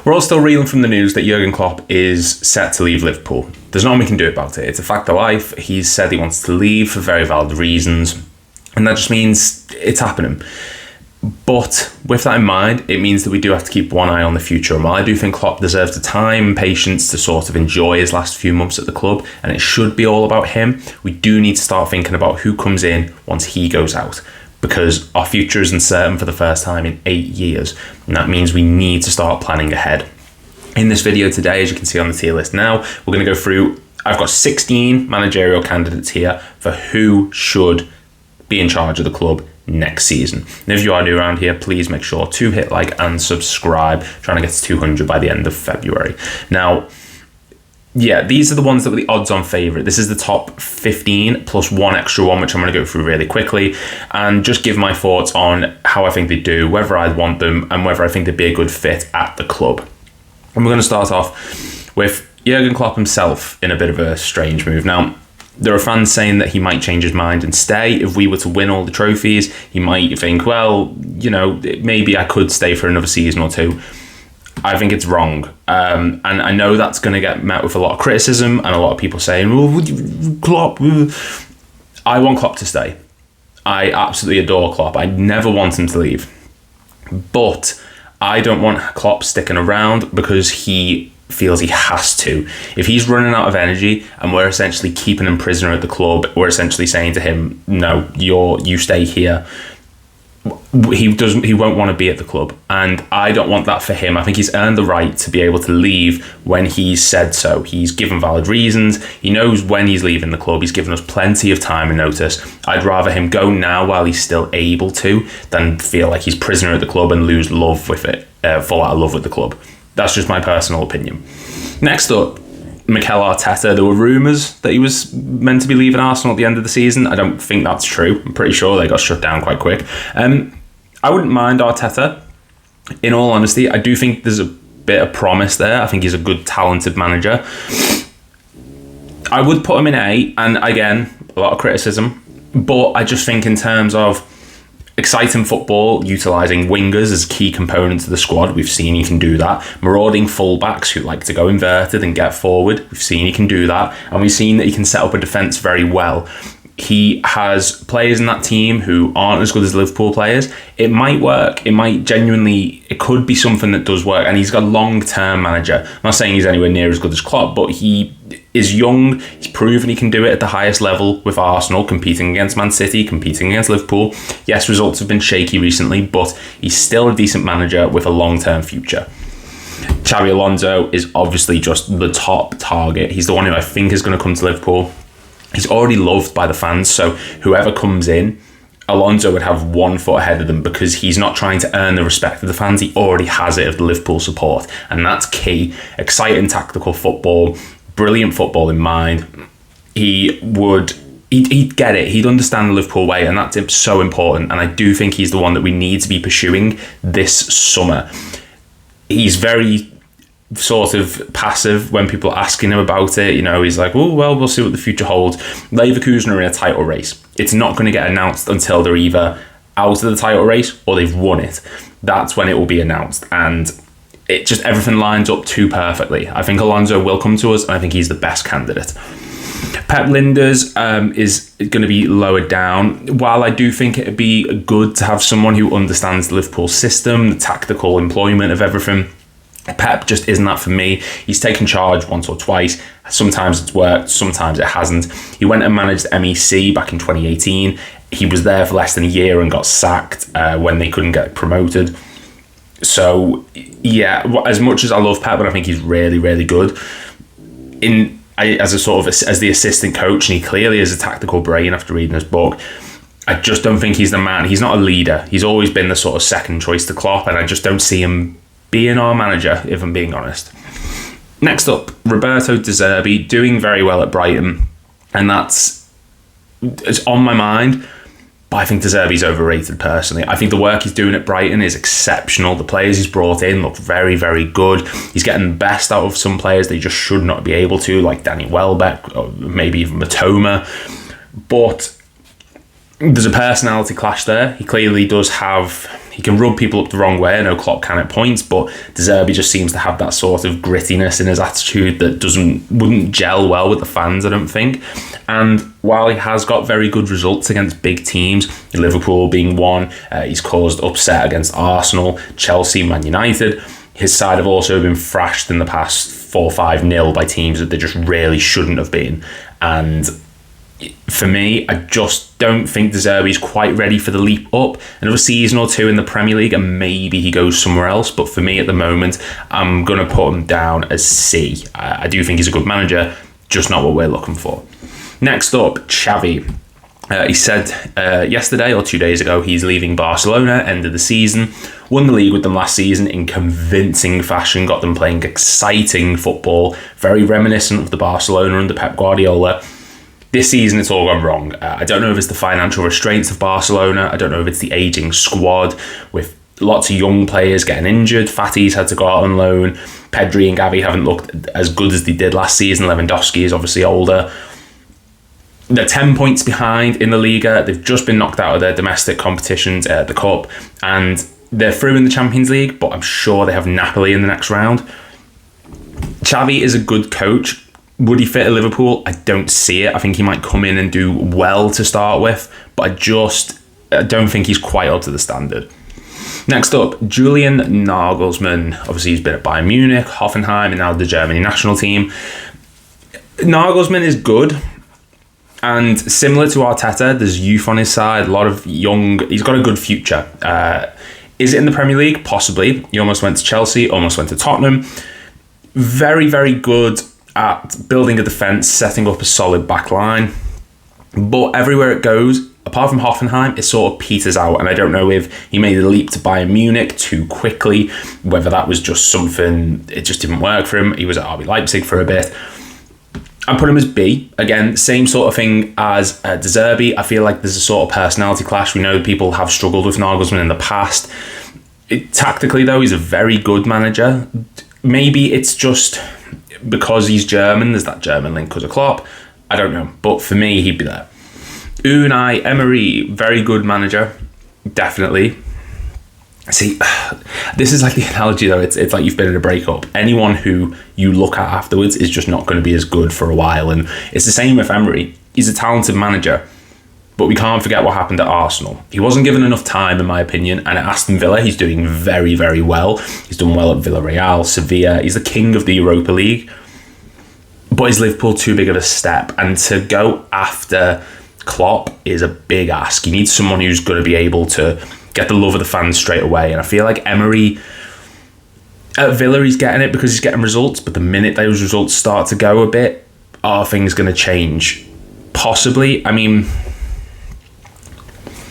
We're all still reeling from the news that Jurgen Klopp is set to leave Liverpool. There's nothing we can do about it. It's a fact of life. He's said he wants to leave for very valid reasons, and that just means it's happening. But with that in mind, it means that we do have to keep one eye on the future. And while I do think Klopp deserves the time and patience to sort of enjoy his last few months at the club, and it should be all about him, we do need to start thinking about who comes in once he goes out. Because our future is uncertain for the first time in 8 years. And that means we need to start planning ahead. In this video today, as you can see on the tier list now, we're going to go through, I've got 16 managerial candidates here for who should be in charge of the club next season. And if you are new around here, please make sure to hit like and subscribe. Trying to get to 200 by the end of February. Now, yeah, these are the ones that were the odds-on favourite. This is the top 15 plus one extra one, which I'm going to go through really quickly and just give my thoughts on how I think they do, whether I'd want them, and whether I think they'd be a good fit at the club. And we're going to start off with Jurgen Klopp himself in a bit of a strange move. Now, there are fans saying that he might change his mind and stay. If we were to win all the trophies, he might think, well, you know, maybe I could stay for another season or two. I think it's wrong. And I know that's going to get met with a lot of criticism and a lot of people saying, well, Klopp. I want Klopp to stay. I absolutely adore Klopp. I never want him to leave. But I don't want Klopp sticking around because he feels he has to. If he's running out of energy and we're essentially keeping him prisoner at the club, we're essentially saying to him, no, you stay here. He won't want to be at the club, and I don't want that for him. I think he's earned the right to be able to leave when he's said so. He's given valid reasons. He knows when he's leaving the club. He's given us plenty of time and notice. I'd rather him go now while he's still able to than feel like he's prisoner at the club and lose love with it, fall out of love with the club. That's just my personal opinion. Next up, Mikel Arteta. There were rumours that he was meant to be leaving Arsenal at the end of the season. I don't think that's true. I'm pretty sure they got shut down quite quick. I wouldn't mind Arteta. In all honesty, I do think there's a bit of promise there. I think he's a good, talented manager. I would put him in A, and again, a lot of criticism. But I just think in terms of exciting football, utilising wingers as key components of the squad, we've seen he can do that. Marauding fullbacks who like to go inverted and get forward, we've seen he can do that. And we've seen that he can set up a defence very well. He has players in that team who aren't as good as Liverpool players. It might work. It might genuinely, it could be something that does work. And he's got a long-term manager. I'm not saying he's anywhere near as good as Klopp, but he is young. He's proven he can do it at the highest level with Arsenal, competing against Man City, competing against Liverpool. Yes, results have been shaky recently, but he's still a decent manager with a long-term future. Xabi Alonso is obviously just the top target. He's the one who I think is going to come to Liverpool. He's already loved by the fans, so whoever comes in, Alonso would have 1 foot ahead of them because he's not trying to earn the respect of the fans. He already has it of the Liverpool support, and that's key. Exciting tactical football, brilliant football in mind. He'd get it. He'd understand the Liverpool way, and that's so important. And I do think he's the one that we need to be pursuing this summer. He's very sort of passive when people are asking him about it. You know, he's like, oh, well, we'll see what the future holds. Leverkusen are in a title race. It's not going to get announced until they're either out of the title race or they've won it. That's when it will be announced. And it just, everything lines up too perfectly. I think Alonso will come to us, and I think he's the best candidate. Pep Linders is going to be lower down. While I do think it'd be good to have someone who understands the Liverpool system, the tactical employment of everything, Pep just isn't that for me. He's taken charge once or twice. Sometimes it's worked, sometimes it hasn't. He went and managed MEC back in 2018. He was there for less than a year and got sacked when they couldn't get promoted. So, yeah, as much as I love Pep, and I think he's really, really good, as the assistant coach, and he clearly is a tactical brain after reading his book, I just don't think he's the man. He's not a leader. He's always been the sort of second choice to Klopp, and I just don't see him being our manager, if I'm being honest. Next up, Roberto De Zerbi, doing very well at Brighton, and it's on my mind, but I think De Zerbi's overrated personally. I think the work he's doing at Brighton is exceptional. The players he's brought in look very, very good. He's getting the best out of some players they just should not be able to, like Danny Welbeck, or maybe even Matoma. But there's a personality clash there. He clearly does have he can rub people up the wrong way. I know Klopp can at points, but De Zerbi just seems to have that sort of grittiness in his attitude that wouldn't gel well with the fans, I don't think. And while he has got very good results against big teams, Liverpool being one, he's caused upset against Arsenal, Chelsea, Man United. His side have also been thrashed in the past 4-5-0 by teams that they just really shouldn't have been. And for me, I just don't think De Zerbi's quite ready for the leap up. Another season or two in the Premier League and maybe he goes somewhere else. But for me at the moment, I'm going to put him down as C. I do think he's a good manager, just not what we're looking for. Next up, Xavi. He said yesterday or 2 days ago he's leaving Barcelona, end of the season. Won the league with them last season in convincing fashion, got them playing exciting football, very reminiscent of the Barcelona under Pep Guardiola. This season, it's all gone wrong. I don't know if it's the financial restraints of Barcelona. I don't know if it's the ageing squad with lots of young players getting injured. Fati's had to go out on loan. Pedri and Gavi haven't looked as good as they did last season. Lewandowski is obviously older. They're 10 points behind in the Liga. They've just been knocked out of their domestic competitions at the Cup. And they're through in the Champions League, but I'm sure they have Napoli in the next round. Xavi is a good coach. Would he fit at Liverpool? I don't see it. I think he might come in and do well to start with, but I don't think he's quite up to the standard. Next up, Julian Nagelsmann. Obviously, he's been at Bayern Munich, Hoffenheim, and now the Germany national team. Nagelsmann is good, and similar to Arteta, there's youth on his side, a lot of young. He's got a good future. Is it in the Premier League? Possibly. He almost went to Chelsea, almost went to Tottenham. Very, very good at building a defence, setting up a solid back line. But everywhere it goes, apart from Hoffenheim, it sort of peters out. And I don't know if he made the leap to Bayern Munich too quickly, whether that was just something, it just didn't work for him. He was at RB Leipzig for a bit. I put him as B. Again, same sort of thing as De Zerbi. I feel like there's a sort of personality clash. We know people have struggled with Nagelsmann in the past. Tactically, though, he's a very good manager. Maybe it's just because he's German, there's that German link because of Klopp. I don't know. But for me, he'd be there. Unai Emery, very good manager. Definitely. See, this is like the analogy though. It's like you've been in a breakup. Anyone who you look at afterwards is just not going to be as good for a while. And it's the same with Emery. He's a talented manager. But we can't forget what happened at Arsenal. He wasn't given enough time, in my opinion. And at Aston Villa, he's doing very, very well. He's done well at Villarreal, Sevilla. He's the king of the Europa League. But is Liverpool too big of a step? And to go after Klopp is a big ask. You need someone who's going to be able to get the love of the fans straight away. And I feel like Emery, at Villa, he's getting it because he's getting results. But the minute those results start to go a bit, are things going to change? Possibly. I mean,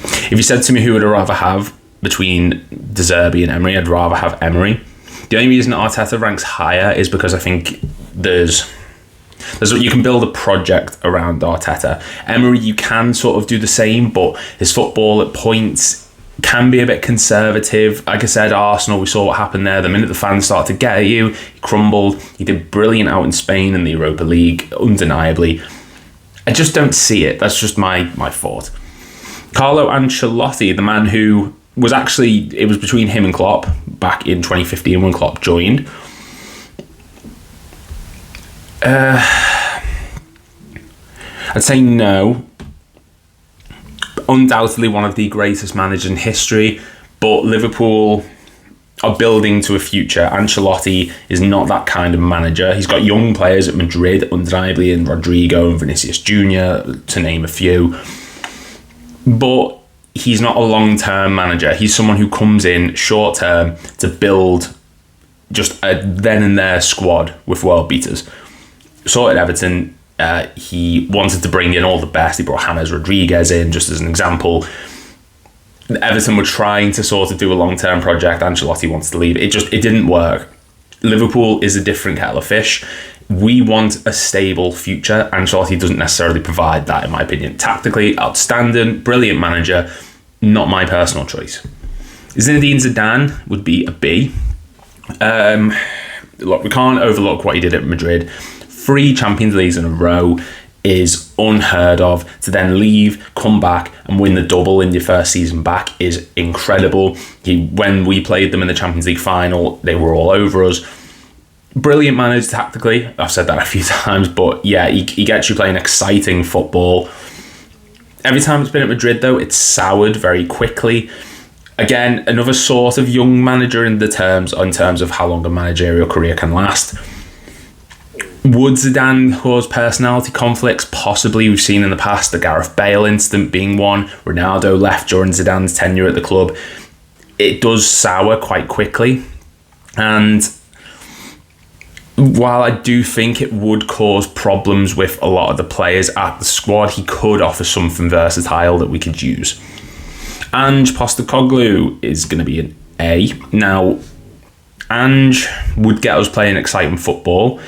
if you said to me who would I rather have between De Zerbi and Emery, I'd rather have Emery. The only reason Arteta ranks higher is because I think there's you can build a project around Arteta. Emery, you can sort of do the same, but his football at points can be a bit conservative. Like I said, Arsenal, we saw what happened there. The minute the fans started to get at you, he crumbled. He did brilliant out in Spain in the Europa League, undeniably. I just don't see it. That's just my thought. Carlo Ancelotti, the man who was actually, it was between him and Klopp back in 2015 when Klopp joined. I'd say no. Undoubtedly one of the greatest managers in history, but Liverpool are building to a future. Ancelotti is not that kind of manager. He's got young players at Madrid, undeniably, and Rodrigo and Vinicius Jr., to name a few. But he's not a long-term manager. He's someone who comes in short-term to build just a then-and-there squad with world beaters. Sorted Everton. He wanted to bring in all the best. He brought James Rodriguez in, just as an example. Everton were trying to sort of do a long-term project. Ancelotti wants to leave. It didn't work. Liverpool is a different kettle of fish. We want a stable future. Ancelotti doesn't necessarily provide that, in my opinion. Tactically, outstanding, brilliant manager. Not my personal choice. Zinadine Zidane would be a B. Look, we can't overlook what he did at Madrid. 3 Champions Leagues in a row. is unheard of. To then leave, come back and win the double in your first season back is incredible. When we played them in the Champions League final, they were all over us. Brilliant manager tactically. I've said that a few times, but yeah, he gets you playing exciting football. Every time it's been at Madrid, though, it's soured very quickly. Again, another sort of young manager in terms of how long a managerial career can last. Would Zidane cause personality conflicts? Possibly. We've seen in the past the Gareth Bale incident being one. Ronaldo left during Zidane's tenure at the club. It does sour quite quickly. And while I do think it would cause problems with a lot of the players at the squad, he could offer something versatile that we could use. Ange Postecoglou is going to be an A. Now, Ange would get us playing exciting football.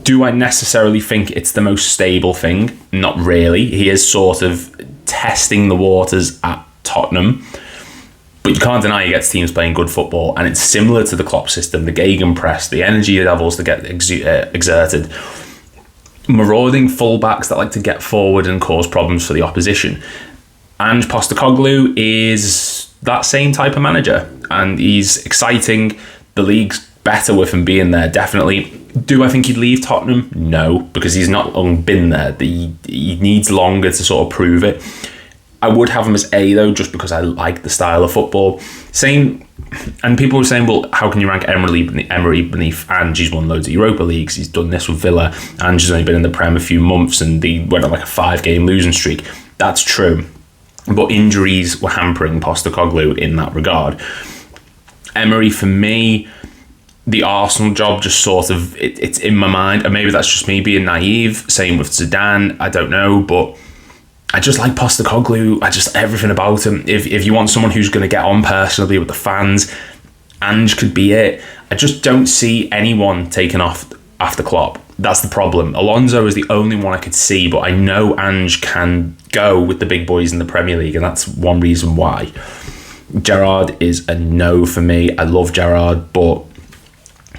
Do I necessarily think it's the most stable thing? Not really. He is sort of testing the waters at Tottenham. But you can't deny he gets teams playing good football, and it's similar to the Klopp system, the gegenpress, the energy levels that get exerted. Marauding fullbacks that like to get forward and cause problems for the opposition. And Postecoglou is that same type of manager, and he's exciting. The league's better with him being there, definitely. Do I think he'd leave Tottenham? No, because he's not long been there. He needs longer to sort of prove it. I would have him as A, though, just because I like the style of football. Same, and people were saying, well, how can you rank Emery beneath Ange? He's won loads of Europa Leagues. He's done this with Villa. Ange has only been in the Prem a few months, and they went on like a 5-game losing streak. That's true. But injuries were hampering Postecoglou in that regard. Emery, for me, the Arsenal job just sort of, it's in my mind, and maybe that's just me being naive. Same with Zidane, I don't know, but I just like Postecoglou. Everything about him. If you want someone who's going to get on personally with the fans, Ange could be it. I just don't see anyone taking off after Klopp. That's the problem. Alonso is the only one I could see, but I know Ange can go with the big boys in the Premier League, and that's one reason why. Gerrard is a no for me. I love Gerrard, but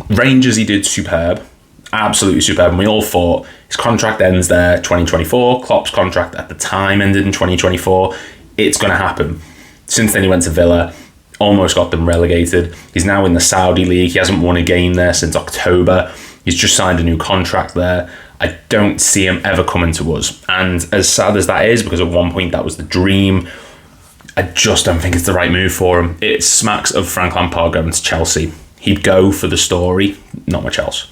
Rangers, he did superb. Absolutely superb. And we all thought his contract ends there 2024. Klopp's contract at the time ended in 2024. It's going to happen. Since then he went to Villa, almost got them relegated. He's now in the Saudi League. He hasn't won a game there since October. He's just signed a new contract there. I don't see him ever coming to us. And as sad as that is, because at one point that was the dream, I just don't think it's the right move for him. It smacks of Frank Lampard going to Chelsea. He'd go for the story, not much else.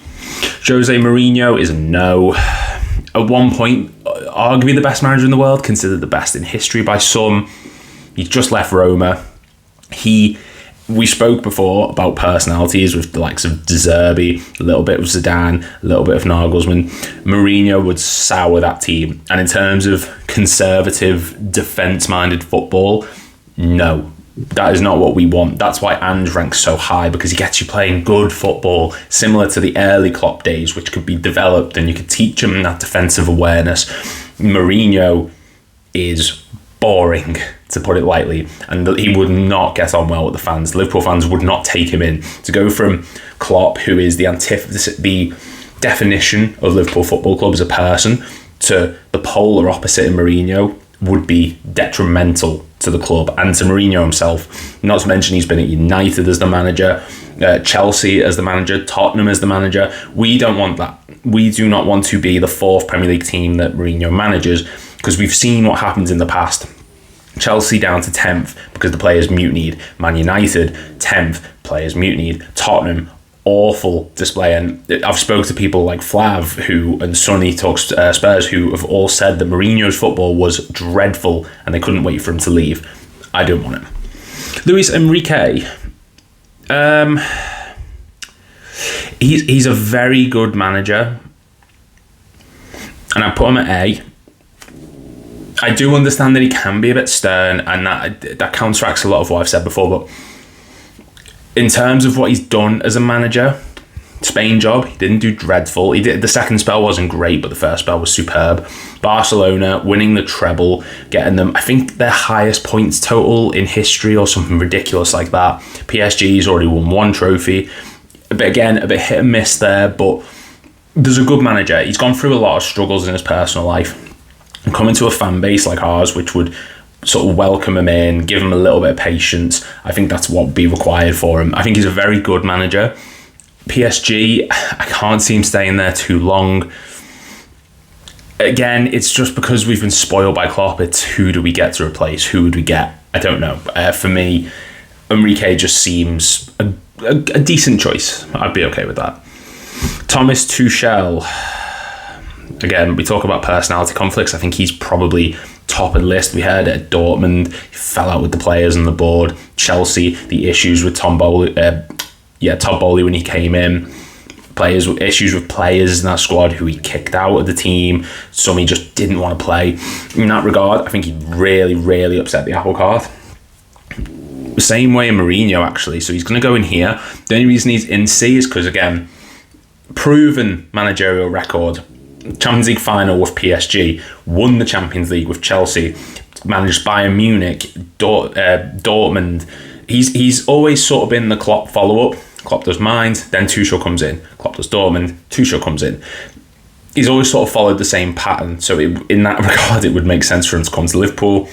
Jose Mourinho is a no. At one point, arguably the best manager in the world, considered the best in history by some. He's just left Roma. We spoke before about personalities with the likes of De Zerbi, a little bit of Zidane, a little bit of Nagelsmann. Mourinho would sour that team. And in terms of conservative, defence-minded football, no. That is not what we want. That's why Ange ranks so high, because he gets you playing good football, similar to the early Klopp days, which could be developed and you could teach him that defensive awareness. Mourinho is boring, to put it lightly, and he would not get on well with the fans. Liverpool fans would not take him in. To go from Klopp, who is the definition of Liverpool Football Club as a person, to the polar opposite in Mourinho would be detrimental to the club and to Mourinho himself. Not to mention he's been at United as the manager, Chelsea as the manager, Tottenham as the manager. We don't want that. We do not want to be the fourth Premier League team that Mourinho manages, because we've seen what happens in the past. Chelsea down to 10th because the players mutinied. Man United, 10th, players mutinied. Tottenham, awful display. And I've spoken to people like Flav and Sonny talks Spurs, who have all said that Mourinho's football was dreadful and they couldn't wait for him to leave. I don't want him. Luis Enrique. He's a very good manager, and I put him at A. I do understand that he can be a bit stern, and that counteracts a lot of what I've said before, but in terms of what he's done as a manager, Spain job, he didn't do dreadful. The second spell wasn't great, but the first spell was superb. Barcelona, winning the treble, getting them, I think, their highest points total in history or something ridiculous like that. PSG's already won one trophy. But again, a bit hit and miss there, but there's a good manager. He's gone through a lot of struggles in his personal life. And coming to a fan base like ours, which would sort of welcome him in, give him a little bit of patience, I think that's what would be required for him. I think he's a very good manager. PSG, I can't see him staying there too long. Again, it's just because we've been spoiled by Klopp. It's who do we get to replace? Who would we get? I don't know. For me, Enrique just seems a decent choice. I'd be okay with that. Thomas Tuchel. Again, we talk about personality conflicts. I think he's probably top of the list. We heard at Dortmund, he fell out with the players on the board. Chelsea, the issues with Todd Bowley when he came in. Issues with players in that squad who he kicked out of the team. Some he just didn't want to play. In that regard, I think he really, really upset the apple cart. The same way in Mourinho, actually. So he's going to go in here. The only reason he's in C is because, again, proven managerial record. Champions League final with PSG, won the Champions League with Chelsea, managed Bayern Munich, Dortmund. He's always sort of been the Klopp follow-up. Klopp does Mainz, then Tuchel comes in. Klopp does Dortmund, Tuchel comes in. He's always sort of followed the same pattern. So in that regard, it would make sense for him to come to Liverpool.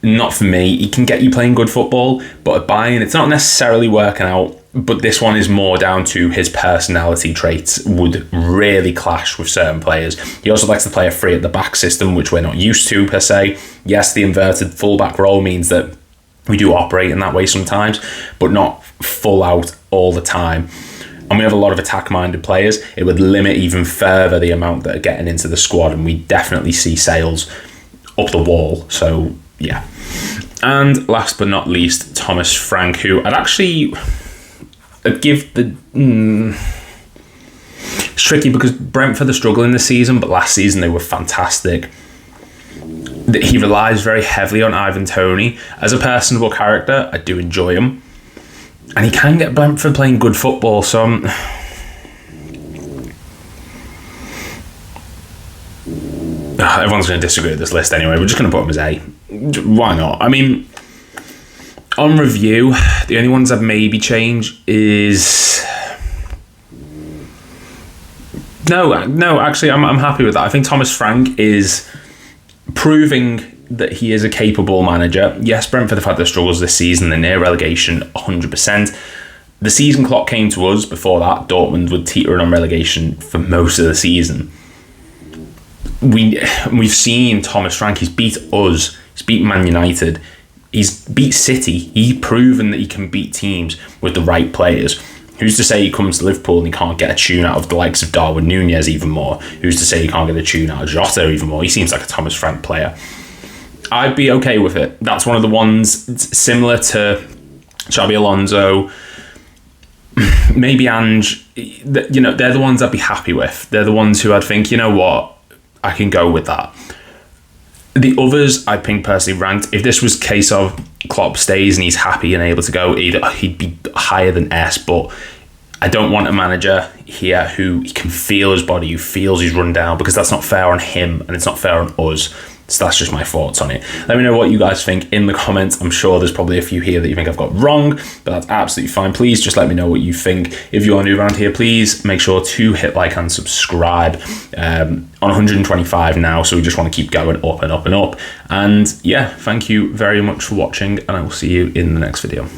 Not for me. He can get you playing good football, but at Bayern, it's not necessarily working out. But this one is more down to his personality traits would really clash with certain players. He also likes to play a free at the back system, which we're not used to per se. Yes, the inverted fullback role means that we do operate in that way sometimes, but not full out all the time. And we have a lot of attack-minded players. It would limit even further the amount that are getting into the squad, and we definitely see sales up the wall. So, yeah. And last but not least, Thomas Frank, who I'd give the... It's tricky because Brentford are struggling this season, but last season they were fantastic. He relies very heavily on Ivan Toney. As a personable character, I do enjoy him. And he can get Brentford playing good football, so everyone's going to disagree with this list anyway. We're just going to put him as A. Why not? I mean, on review, the only ones I've maybe changed is... No, actually, I'm happy with that. I think Thomas Frank is proving that he is a capable manager. Yes, Brentford have had their struggles this season. They're near relegation 100%. The season clock came to us. Before that, Dortmund were teetering on relegation for most of the season. We've seen Thomas Frank. He's beat us. He's beat Man United. He's beat City. He's proven that he can beat teams with the right players. Who's to say he comes to Liverpool and he can't get a tune out of the likes of Darwin Núñez even more? Who's to say he can't get a tune out of Jota even more? He seems like a Thomas Frank player. I'd be okay with it. That's one of the ones similar to Xabi Alonso, maybe Ange. They're the ones I'd be happy with. They're the ones who I'd think, you know what, I can go with that. The others, I think personally ranked, if this was a case of Klopp stays and he's happy and able to go, he'd be higher than S, but I don't want a manager here who can feel his body, who feels he's run down, because that's not fair on him and it's not fair on us. So that's just my thoughts on it. Let me know what you guys think in the comments. I'm sure there's probably a few here that you think I've got wrong, but that's absolutely fine. Please just let me know what you think. If you are new around here, please make sure to hit like and subscribe. On 125 now, so we just want to keep going up and up and up. And yeah, thank you very much for watching, and I will see you in the next video.